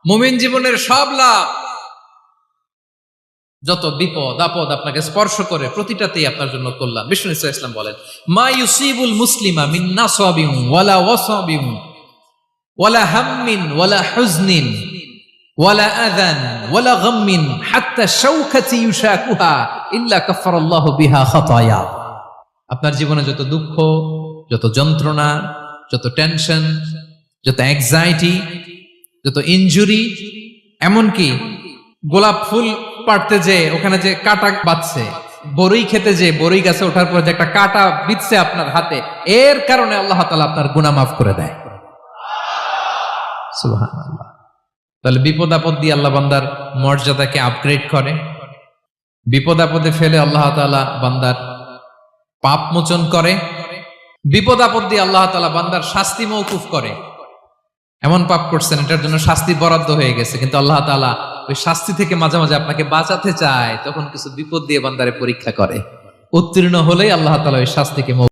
মুমিন জীবনের সব লাভ, যত বিপদ আপদ আপনাকে স্পর্শ করে প্রতিটাতেই আপনার জন্য কল্যাণ। বিষ্ণু ইসলাম বলেন, মা ইউসিবুল মুসলিমা মিন নাসাবিন ওয়ালা ওয়াসাবিন ওয়ালা হাম্মিন ওয়ালা হুজনিন ওয়ালা আযান ওয়ালা গাম্মিন হাত্তা শাওকাতি ইউশাকুহা ইল্লা কাফারাল্লাহু বিহা খাতায়া। আপনার জীবনে যত দুঃখ, যত যন্ত্রণা, যত টেনশন, যত অ্যাংজাইটি, যত ইনজুরি, এমনকি গোলাপ ফুল পাড়তে যে ওখানে যে কাটা বাঁধছে, বরই খেতে যে বরই গাছে ওঠার পর যে একটা কাটা বিঁধছে আপনার হাতে, এর কারণে আল্লাহ তাআলা আপনার গুনাহ মাফ করে দেয়। সুবহানাল্লাহ। তাহলে বিপদ আপদ দিয়ে আল্লাহ বান্দার মর্যাদাকে আপগ্রেড করে, বিপদ আপদে ফেলে আল্লাহ তাআলা বান্দার পাপ মোচন করে, বিপদ আপদ দিয়ে আল্লাহ তাআলা বান্দার শাস্তি মওকুফ করে। এমন পাপ করছেন এটার জন্য শাস্তি বরাদ্দ হয়ে গেছে, কিন্তু আল্লাহ তাআলা ওই শাস্তি থেকে মাঝে মাঝে আপনাকে বাঁচাতে চায়, তখন কিছু বিপদ দিয়ে বান্দারে পরীক্ষা করে। উত্তীর্ণ হলেই আল্লাহ তাআলা ওই শাস্তিকে